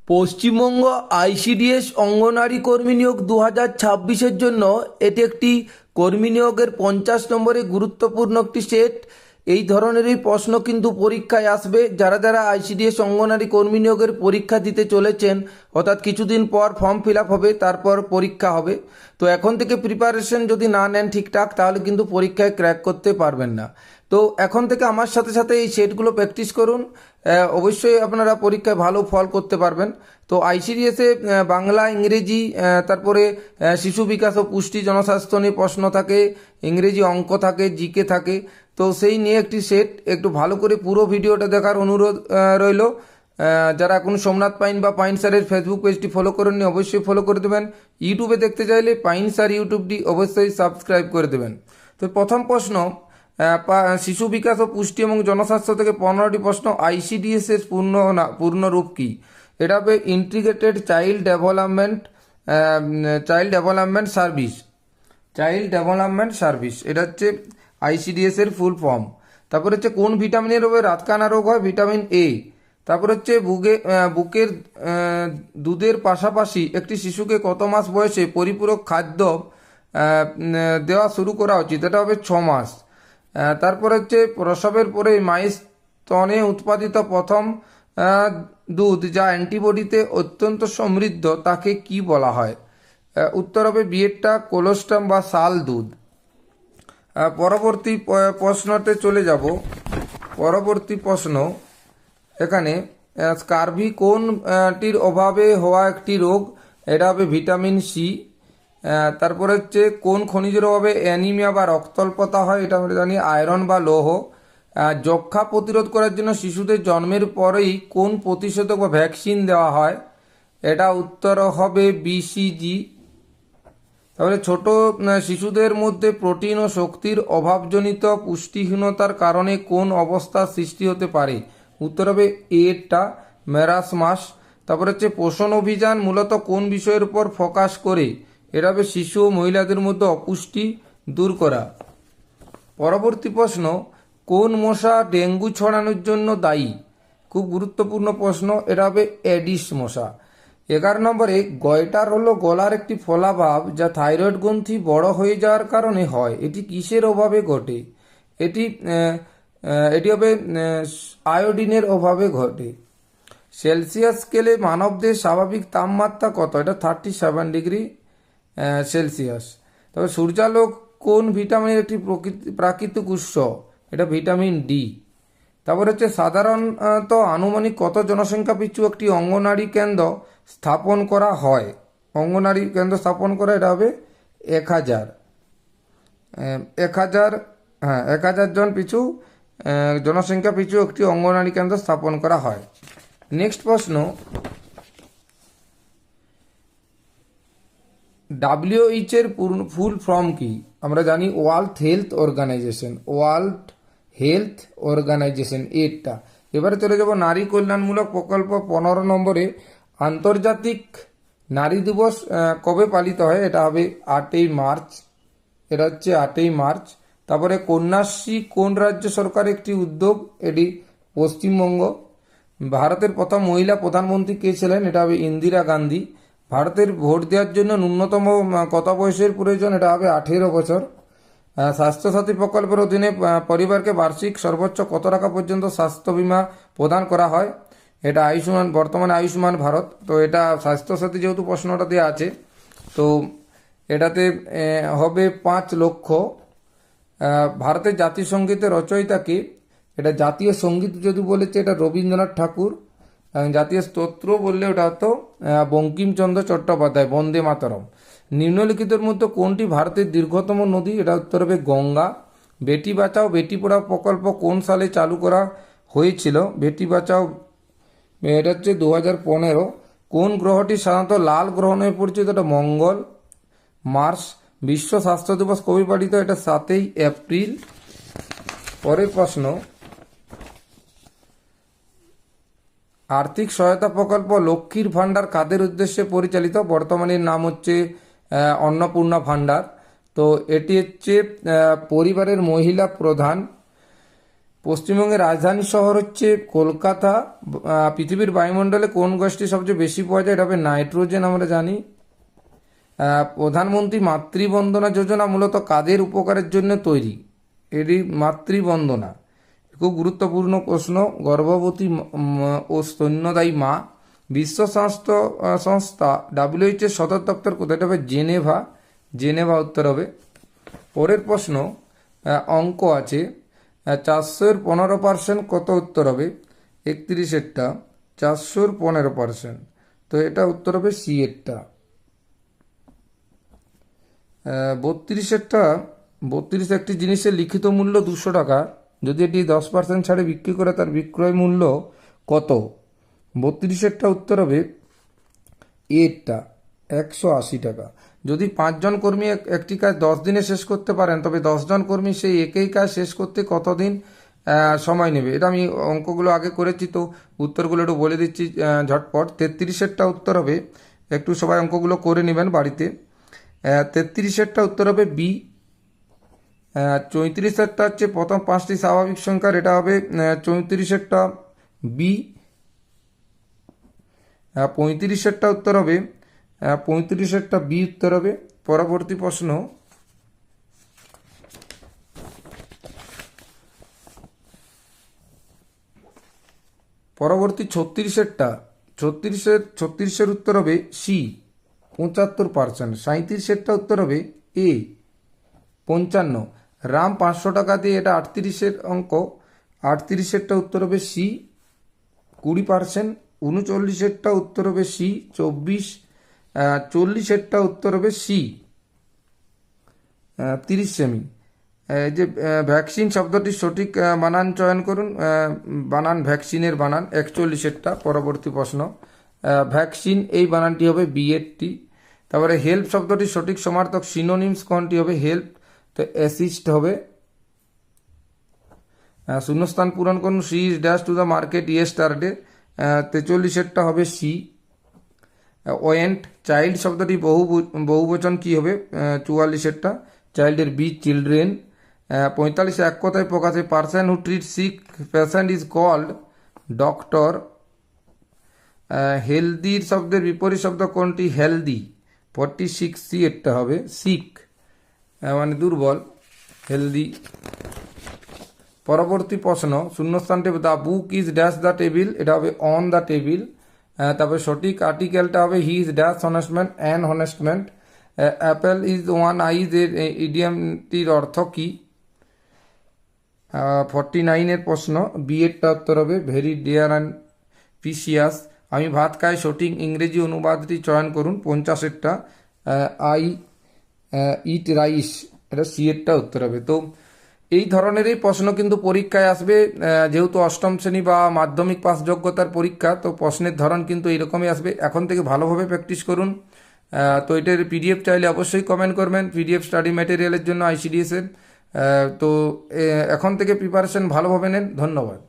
Paschimbanga ICDS অঙ্গনারী কর্মী নিয়োগ 2026-এর জন্য এটি একটি কর্মী নিয়োগের 50 নম্বরে গুরুত্বপূর্ণ একটি সেট। এই ধরনেরই প্রশ্ন কিন্তু পরীক্ষায় আসবে। যারা যারা আইসিডিএস অঙ্গনারী কর্মী নিয়োগের পরীক্ষা দিতে চলেছেন, অর্থাৎ কিছুদিন পর ফর্ম ফিল আপ হবে, তারপর পরীক্ষা হবে। তো এখন থেকে প্রিপারেশন যদি না নেন ঠিকঠাক, তাহলে কিন্তু পরীক্ষায় ক্র্যাক করতে পারবেন না। তো এখন থেকে আমার সাথে সাথে এই সেটগুলো প্র্যাকটিস করুন, অবশ্যই আপনারা পরীক্ষায় ভালো ফল করতে পারবেন। তো আইসিডিএসে বাংলা, ইংরেজি, তারপরে শিশু বিকাশ ও পুষ্টি জনস্বাস্থ্য নিয়ে প্রশ্ন থাকে, ইংরেজি অঙ্ক থাকে, জিকে থাকে। তো সেই নিয়ে একটি সেট, একটু ভালো করে পুরো ভিডিওটা দেখার অনুরোধ রইল। যারা এখন সোমনাথ পাইন বা পাইন স্যারের ফেসবুক পেজটি ফলো করেননি, অবশ্যই ফলো করে দেবেন। ইউটিউবে দেখতে চাইলে পাইন স্যার ইউটিউবটি অবশ্যই সাবস্ক্রাইব করে দেবেন। তো প্রথম প্রশ্ন, শিশু বিকাশ ও পুষ্টি এবং জনস্বাস্থ্য থেকে 15টি প্রশ্ন। আইসিডিএস এর পূর্ণরূপ কি? এটা হবে ইন্টিগ্রেটেড চাইল্ড ডেভেলপমেন্ট সার্ভিস। এটা হচ্ছে আইসিডিএস এর ফুল ফর্ম। তারপর হচ্ছে কোন ভিটামিনের রোগে রাতকানা রোগ হয়? Vitamin A. তারপর হচ্ছে বুকের দুধের পাশাপাশি একটি শিশুকে কত মাস বয়সে পরিপূরক খাদ্য দেওয়া শুরু করা উচিত? এটা হবে 6 মাস। তারপর হচ্ছে প্রসবের পরে মায়ের স্তনে উৎপাদিত প্রথম দুধ যা অ্যান্টিবডিতে অত্যন্ত সমৃদ্ধ, তাকে কি বলা হয়? উত্তর হবে বিয়েরটা কোলোস্টাম বা শাল দুধ। পরবর্তী প্রশ্নতে চলে যাব। পরবর্তী প্রশ্ন, এখানে স্কারভি কোনটির অভাবে হওয়া একটি রোগ? এটা হবে ভিটামিন সি। তারপরে হচ্ছে কোন খনিজের অভাবে অ্যানিমিয়া বা রক্তাল্পতা হয়? এটা আমরা জানি আয়রন বা লৌহ। যক্ষ্মা প্রতিরোধ করার জন্য শিশুদের জন্মের পরেই কোন প্রতিষেধক বা ভ্যাকসিন দেওয়া হয়? এটা উত্তর হবে বিসিজি। তাহলে ছোট শিশুদের মধ্যে প্রোটিন ও শক্তির অভাবজনিত পুষ্টিহীনতার কারণে কোন অবস্থার সৃষ্টি হতে পারে? উত্তর হবে এটা মেরাসমাস। তারপরে হচ্ছে পোষণ অভিযান মূলত কোন বিষয়ের উপর ফোকাস করে? এটা হবে শিশু ও মহিলাদের মধ্যে অপুষ্টি দূর করা। পরবর্তী প্রশ্ন, কোন মশা ডেঙ্গু ছড়ানোর জন্য দায়ী? খুব গুরুত্বপূর্ণ প্রশ্ন। এটা হবে এডিস মশা। 11 নম্বরে, গয়টার হলো গলার একটি ফোলাভাব যা থাইরয়েড গ্রন্থি বড় হয়ে যাওয়ার কারণে হয়। এটি কিসের অভাবে ঘটে? এটি হবে আয়োডিনের অভাবে ঘটে। সেলসিয়াস স্কেলে মানবদের স্বাভাবিক তাপমাত্রা কত? এটা 37 ডিগ্রি সেলসিয়াস। তবে সূর্যালোক কোন ভিটামিনের একটি প্রাকৃতিক উৎস? এটা ভিটামিন ডি। তারপর হচ্ছে সাধারণত আনুমানিক কত জনসংখ্যা পিছু একটি অঙ্গনারী কেন্দ্র স্থাপন করা হয়? অঙ্গনারী কেন্দ্র স্থাপন করা, এটা হবে 1000। 1000 জন পিছু জনসংখ্যা পিছু একটি অঙ্গনারী কেন্দ্র স্থাপন করা হয়। নেক্সট প্রশ্ন, ডাব্লিউএইচ এর ফুল ফর্ম কি? আমরা জানি ওয়ার্ল্ড হেলথ অর্গানাইজেশন এটা। এবারে চলে যাব নারী কল্যাণমূলক প্রকল্প 15 নম্বরে। আন্তর্জাতিক নারী দিবস কবে পালিত হয়? এটা হবে 8ই মার্চ। এটা হচ্ছে 8ই মার্চ। তারপরে কন্যাশ্রী কোন রাজ্য সরকারের একটি উদ্যোগ? এটি পশ্চিমবঙ্গ। ভারতের প্রথম মহিলা প্রধানমন্ত্রী কে ছিলেন? এটা হবে ইন্দিরা গান্ধী। ভারতের ভোট দেওয়ার জন্য ন্যূনতম কত বয়সের প্রয়োজন? এটা হবে 18 বছর। স্বাস্থ্যসাথী প্রকল্পের অধীনে পরিবারকে বার্ষিক সর্বোচ্চ কত টাকা পর্যন্ত স্বাস্থ্য বীমা প্রদান করা হয়? এটা বর্তমানে আয়ুষ্মান ভারত। তো এটা স্বাস্থ্যসাথী যেহেতু প্রশ্নটা দেওয়া আছে, তো এটাতে হবে 5 লক্ষ। ভারতের জাতীয় সঙ্গীতের রচয়িতাকে? এটা জাতীয় সঙ্গীত যদি বলেছে এটা রবীন্দ্রনাথ ঠাকুর। জাতীয় স্তোত্র বললে ওটা হতো বঙ্কিমচন্দ্র চট্টোপাধ্যায়, বন্দে মাতরম। নিম্নলিখিতের মধ্যে কোনটি ভারতের দীর্ঘতম নদী? এটা উত্তর হবে গঙ্গা। বেটি বাঁচাও বেটি পড়াও প্রকল্প কোন সালে চালু করা হয়েছিল? বেটি বাঁচাও, এটা হচ্ছে 2015। কোন গ্রহটি সাধারণত লাল গ্রহ নামে পরিচিত? এটা মঙ্গল। মার্স। বিশ্ব স্বাস্থ্য দিবস কবে পালিত? এটা 7ই এপ্রিল। পরের প্রশ্ন, আর্থিক সহায়তা প্রকল্প লক্ষ্মীর ভাণ্ডার কাদের উদ্দেশ্যে পরিচালিত? বর্তমানে নাম হচ্ছে অন্নপূর্ণা ভাণ্ডার। তো এটি হচ্ছে পরিবারের মহিলা প্রধান। পশ্চিমবঙ্গের রাজধানী শহর হচ্ছে কলকাতা। পৃথিবীর বায়ুমণ্ডলে কোন গ্যাসটি সবচেয়ে বেশি পাওয়া যায়? এটা হবে নাইট্রোজেন, আমরা জানি। প্রধানমন্ত্রী মাতৃবন্দনা যোজনা মূলত কাদের উপকারের জন্য তৈরি? এটি মাতৃবন্দনা খুব গুরুত্বপূর্ণ প্রশ্ন। গর্ভবতী ও স্তন্যদায়ী মা। বিশ্ব স্বাস্থ্য সংস্থা WHO এর সদর দপ্তর কোথায়? এটা হবে জেনেভা। জেনেভা উত্তর হবে। পরের প্রশ্ন অঙ্ক আছে। 400-15% কত? উত্তর হবে 31টা। 400-15%, তো এটা উত্তর হবে সি এরটা। 32টা। 32 একটি জিনিসের লিখিত মূল্য 200 টাকা, যদি এটি 10% ছাড়ে বিক্রি করে তার বিক্রয় মূল্য কত? 32টা উত্তর হবে এরটা, 180 টাকা। যদি 5 জন কর্মী একটি কাজ 10 দিনে শেষ করতে পারেন, তবে 10 জন কর্মী সেই একই কাজ শেষ করতে কতদিন সময় নেবে? এটা আমি অঙ্কগুলো আগে করেছি, তো উত্তরগুলো একটু বলে দিচ্ছি ঝটপট। 33টা উত্তর হবে, একটু সবাই অঙ্কগুলো করে নেবেন বাড়িতে। 33টা উত্তর হবে বি। 34টা হচ্ছে প্রথম 5টি স্বাভাবিক সংখ্যার, এটা হবে 34টা বি। 35টা উত্তর হবে 35টা বি উত্তর হবে। পরবর্তী প্রশ্ন পরবর্তী 36টা। 36এর উত্তর হবে সি, 75%। 37টা উত্তর হবে এ, 55। রাম 500 টাকা দিয়ে, এটা 38এর অঙ্ক। 38এরটা উত্তর হবে সি, 20%। 39এরটা উত্তর হবে সি, 24। 40এরটা উত্তর হবে সি, 30 সেমি। এই যে ভ্যাকসিন শব্দটির সঠিক বানান চয়ন করুন। বানান, ভ্যাকসিনের বানান 41এরটা। পরবর্তী প্রশ্ন ভ্যাকসিন, এই বানানটি হবে বি এরটি। তারপরে হেল্প শব্দটির সঠিক সমার্থক সিনোনিমস কোনটি হবে? হেল্প, তো অ্যাসিস্ট হবে। শূন্যস্থান পূরণ করুন। She is dash to the market yesterday, 43এরটা হবে সি। ওয়েন্ট, চাইল্ড শব্দটি বহুবচন কি হবে? 44এরটা চাইল্ডের বি, চিলড্রেন। 45 এক কথায় প্রকাশে person who treat sick patient is called doctor. হেলদির শব্দের বিপরীত শব্দ কোনটি? হেলদি। 46 সি এরটা হবে, সিক মানে দুর্বল, হেলদি। পরবর্তী প্রশ্ন শূন্যস্থানটি the book is dash the table, এটা হবে অন দ্য টেবিল। তারপরে সঠিক আর্টিকেলটা হবে he is dash honest man, an honest man. Apple is one eyes এর ইডিয়ামটির অর্থ কি? 49-এর প্রশ্ন বি এরটা উত্তর হবে ভেরি ডিয়ার অ্যান্ড প্রিসিয়াস। আমি ভাত খাই, সঠিক ইংরেজি অনুবাদটি চয়ন করুন। 50এরটা আই ইট রাইস, এটা সি এরটা উত্তর হবে। তো এই ধরনেরই প্রশ্ন কিন্তু পরীক্ষায় আসবে। যেহেতু অষ্টম শ্রেণী বা মাধ্যমিক পাস যোগ্যতার পরীক্ষা, তো প্রশ্নের ধরন কিন্তু এইরকমই আসবে। এখন থেকে ভালোভাবে প্র্যাকটিস করুন। তো এটার পিডিএফ চাইলে অবশ্যই কমেন্ট করবেন, পিডিএফ স্টাডি ম্যাটেরিয়ালের জন্য ICDS এর। তো এখন থেকে প্রিপারেশন ভালোভাবে নেন। ধন্যবাদ।